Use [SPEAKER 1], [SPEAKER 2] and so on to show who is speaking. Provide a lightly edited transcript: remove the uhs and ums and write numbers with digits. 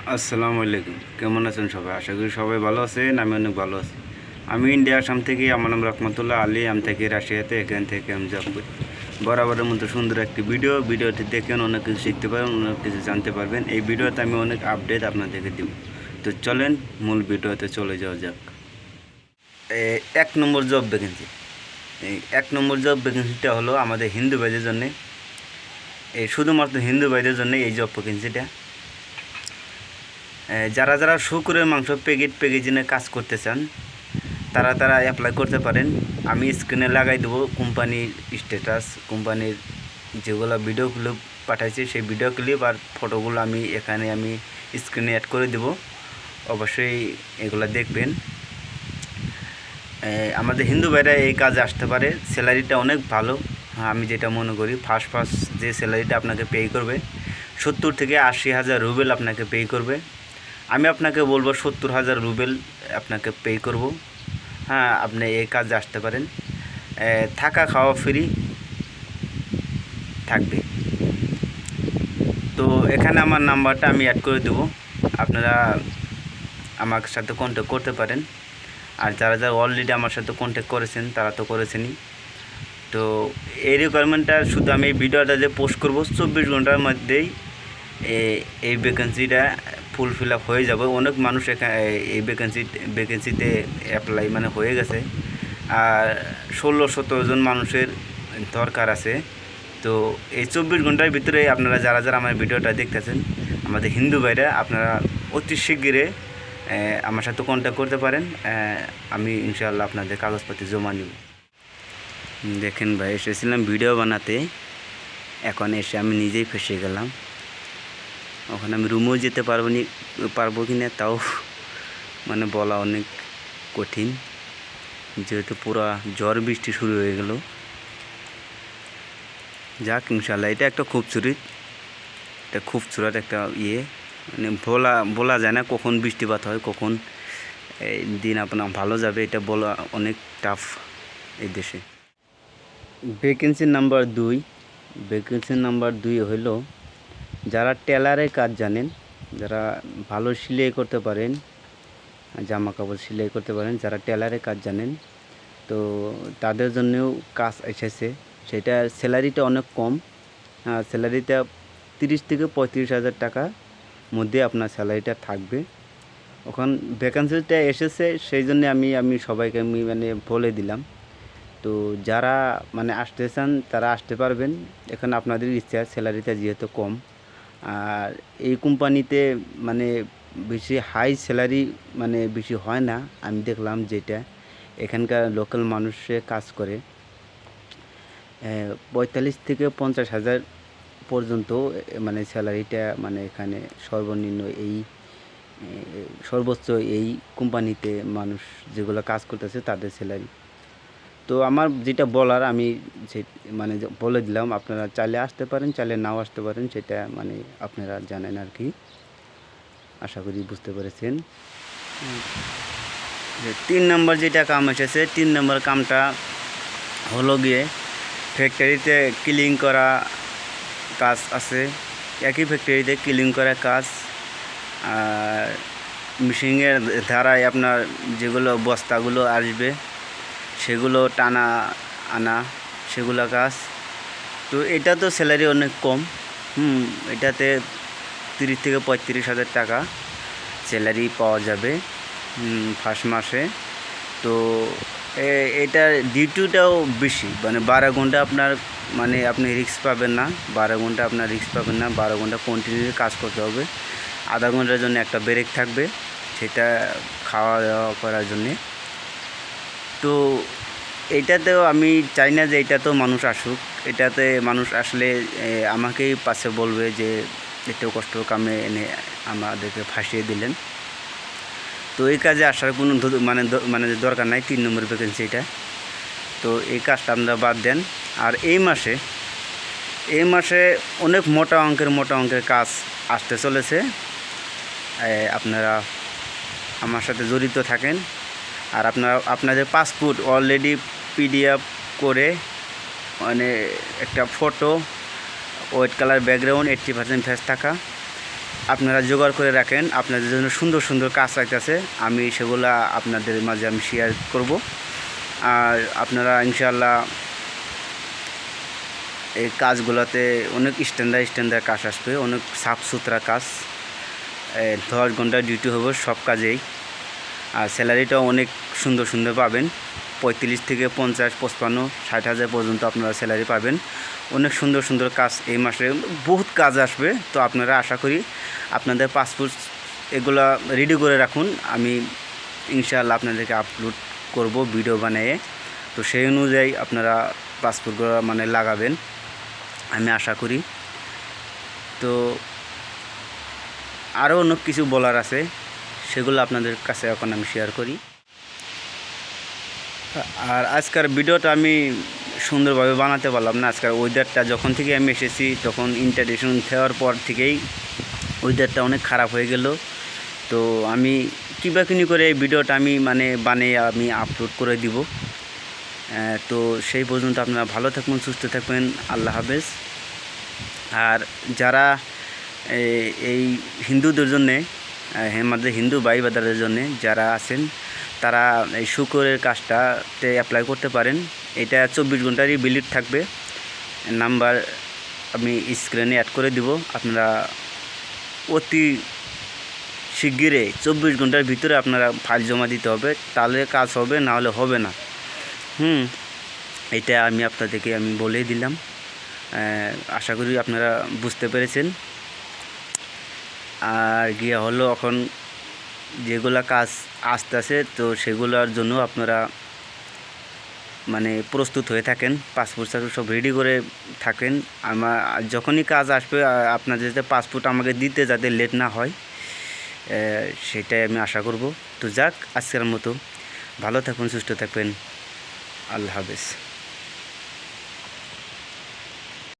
[SPEAKER 1] আসসালামু আলাইকুম, কেমন আছেন সবাই? আশা করি সবাই ভালো আছেন। আমি অনেক ভালো আছি। আমি ইন্ডিয়া আসাম থেকে, আমার নাম রহমতুল্লাহ আলী। আমি থাকি রাশিয়াতে। এখান থেকে আমি জব করি। বরাবরের মতো সুন্দর একটি ভিডিওটি দেখেন, অনেক কিছু শিখতে পারবেন, অনেক কিছু জানতে পারবেন। এই ভিডিওতে আমি অনেক আপডেট আপনাদেরকে দিব। তো চলেন মূল ভিডিওতে চলে যাওয়া যাক। এক নম্বর জব ভ্যাকেন্সি। এই এক নম্বর জব ভ্যাকেন্সিটা হলো আমাদের হিন্দু ভাইদের জন্যে। এই শুধুমাত্র হিন্দু ভাইদের জন্য এই জব ভ্যাকেন্সিটা। যারা যারা শুকরের মাংস প্যাকেজিংয়ে কাজ করতে চান, তারা অ্যাপ্লাই করতে পারেন। আমি স্ক্রিনে লাগাই দেবো কোম্পানির স্ট্যাটাস, কোম্পানির যেগুলো ভিডিও ক্লিপ পাঠাইছি সেই ভিডিও ক্লিপ আর ফটোগুলো আমি স্ক্রিনে অ্যাড করে দেবো। অবশ্যই এগুলো দেখবেন। আমাদের হিন্দু ভাইরা এই কাজে আসতে পারে। স্যালারিটা অনেক ভালো। আমি যেটা মনে করি, ফার্স্ট যে স্যালারিটা আপনাকে পে করবে 70 থেকে 80,000 রুবেল আপনাকে পে করবে। আমি আপনাকে বলবো 70,000 রুবেল আপনাকে পে করব। হ্যাঁ, আপনি এই কাজে আসতে পারেন। থাকা খাওয়া ফ্রি থাকবে। তো এখানে আমার নাম্বারটা আমি অ্যাড করে দেবো, আপনারা আমার সাথে কন্ট্যাক্ট করতে পারেন। আর যারা যারা অলরেডি আমার সাথে কন্ট্যাক্ট করেছেন তারা তো করেছেনই। তো এই রিকোয়ারমেন্টটা শুধু আমি এই ভিডিওটা যে পোস্ট করব 24 ঘন্টার মধ্যেই এই ভ্যাকেন্সিটা ফুলফিল আপ হয়ে যাবে। অনেক মানুষ এখানে এই ভ্যাকেন্সিতে অ্যাপ্লাই হয়ে গেছে। আর 16-17 জন মানুষের দরকার আছে। তো এই 24 ঘন্টার ভিতরে আপনারা যারা যারা আমার ভিডিওটা দেখতেছেন, আমাদের হিন্দু ভাইরা, আপনারা অতি শীঘ্রই আমার সাথে কন্ট্যাক্ট করতে পারেন। আমি ইনশাআল্লাহ আপনাদের কাগজপত্র জমা নিব। দেখেন ভাই, এসেছিলাম ভিডিও বানাতে, এখন এসে আমি নিজেই ফেসে গেলাম। ওখানে আমি রুমেও যেতে পারবো কি না তাও বলা অনেক কঠিন, যেহেতু পুরা ঝড় বৃষ্টি শুরু হয়ে গেল। যাক, ইনশাল্লাহ এটা একটা খুবসুরত একটা বলা যায় না কখন বৃষ্টিপাত হয়, কখন দিন আপনার ভালো যাবে, এটা বলা অনেক টাফ এই দেশে। ভ্যাকেন্সি নাম্বার 2 হইল যারা টেলারের কাজ জানেন, যারা ভালো সেলাই করতে পারেন, জামা কাপড় সেলাই করতে পারেন, যারা টেলারের কাজ জানেন, তো তাদের জন্যও কাজ এসেছে। সেটা স্যালারিটা অনেক কম। স্যালারিটা 30 থেকে 35,000 টাকা মধ্যে আপনার স্যালারিটা থাকবে। ওখান ভ্যাকেন্সিটা এসেছে, সেই জন্যে আমি সবাইকে বলে দিলাম। তো যারা আসতে চান তারা আসতে পারবেন। এখন আপনাদের ইচ্ছা, স্যালারিটা যেহেতু কম। আর এই কোম্পানিতে বেশি হাই স্যালারি বেশি হয় না। আমি দেখলাম যেটা এখানকার লোকাল মানুষে কাজ করে 45 থেকে 50,000 পর্যন্ত স্যালারিটা এখানে সর্বনিম্ন সর্বোচ্চ এই কোম্পানিতে মানুষ যেগুলো কাজ করতেছে তাদের স্যালারি। তো আমার যেটা বলার আমি বলে দিলাম। আপনারা চাইলে আসতে পারেন, চাইলে নাও আসতে পারেন, সেটা আপনারা জানেন আর কি। আশা করি বুঝতে পেরেছেন। 3 নম্বর যেটা কাম এসেছে, 3 নম্বর কামটা হলো গিয়ে ফ্যাক্টরিতে ক্লিন করা কাজ আছে। একই ফ্যাক্টরিতে ক্লিন করা কাজ, আর মেশিনের ধারায় আপনার যেগুলো বস্তাগুলো আসবে সেগুলো টানা আনা, সেগুলো কাজ। তো এটা তো স্যালারি অনেক কম। এটাতে 30 থেকে 35,000 টাকা স্যালারি পাওয়া যাবে ফার্স্ট মাসে। তো এটার ডিউটিটাও বেশি, 12 ঘন্টা আপনার আপনি রিস্ক পাবেন না। 12 ঘন্টা আপনার রিস্ক পাবেন না। 12 ঘন্টা কন্টিনিউ কাজ করতে হবে। আধা ঘন্টার জন্য একটা ব্রেক থাকবে, সেটা খাওয়া দাওয়া করার জন্যে। তো এইটাতেও আমি চাই না যে এটাতেও মানুষ আসুক। এটাতে মানুষ আসলে আমাকেই পাশে বলবে যে এত কষ্ট কামে এনে আমাদেরকে ফাঁসিয়ে দিলেন। তো এই কাজে আসার কোনো দরকার নাই। 3 নম্বর ভ্যাকেন্সি এটা। তো এই কাজটা আপনারা বাদ দেন। আর এই মাসে অনেক মোটা অঙ্কের কাজ আসতে চলেছে। আপনারা আমার সাথে জড়িত থাকেন। আর আপনাদের পাসপোর্ট অলরেডি PDF করে একটা photo, white colour background, 80% face থাকা, আপনারা জোগাড় করে রাখেন। আপনাদের জন্য সুন্দর সুন্দর কাজ আছে, আমি সেগুলা আপনাদের মাঝে আমি শেয়ার করব। আর আপনারা ইনশাআল্লাহ এই কাজগুলোতে অনেক স্ট্যান্ডার্ড কাজ আসবে, অনেক সাফ সুতরা কাজ, 10 ঘন্টা ডিউটি হবে সব কাজেই। আর স্যালারিটাও অনেক সুন্দর পাবেন, 35 থেকে 50, 55, 60 হাজার পর্যন্ত আপনারা স্যালারি পাবেন। অনেক সুন্দর কাজ এই মাসে বহুত কাজ আসবে। তো আপনারা আশা করি আপনাদের পাসপোর্ট এগুলা রেডি করে রাখুন, আমি ইনশাআল্লাহ আপনাদেরকে আপলোড করব ভিডিও বানিয়ে। তো সেই অনুযায়ী আপনারা পাসপোর্টগুলো মানে লাগাবেন আমি আশা করি। তো আরও অনেক কিছু বলার আছে, সেগুলো আপনাদের কাছে এখন আমি শেয়ার করি। আর আজকের ভিডিওটা আমি সুন্দরভাবে বানাতে পারলাম না। আজকের ওয়েদারটা যখন থেকে আমি এসেছি তখন ইন্টারডিউশন দেওয়ার পর থেকেই ওয়েদারটা অনেক খারাপ হয়ে গেল। তো আমি কিনি করে এই ভিডিওটা আমি মানে বানিয়ে আমি আপলোড করে দিব। তো সেই পর্যন্ত আপনারা ভালো থাকবেন, সুস্থ থাকবেন, আল্লাহ হাফেজ। আর যারা এই হিন্দুদের জন্যে, আমাদের হিন্দু ভাই বাদারদের জন্যে যারা আছেন, তারা এই শুকরের কাজটাতে অ্যাপ্লাই করতে পারেন। এটা 24 ঘন্টারই ভ্যালিড থাকবে। নাম্বার আমি স্ক্রিনে অ্যাড করে দিব। আপনারা অতি শিগগিরই 24 ঘন্টার ভিতরে আপনারা ফাইল জমা দিতে হবে, তাহলে কাজ হবে, না হলে হবে না। এটা আমি আপনাদেরকে আমি বলে দিলাম। আশা করি আপনারা বুঝতে পেরেছেন। আর গিয়ে হলো এখন যেগুলা কাজ আসতেছে, তো সেগুলোর জন্য আপনারা মানে প্রস্তুত হয়ে থাকেন, পাসপোর্ট সব রেডি করে থাকেন। আমার যখনই কাজ আসবে আপনাদের যাতে পাসপোর্ট আমাকে দিতে যাতে লেট না হয়, সেটাই আমি আশা করব। তো যাক, আজকের মতো ভালো থাকবেন, সুস্থ থাকবেন, আল্লাহ হাফেজ।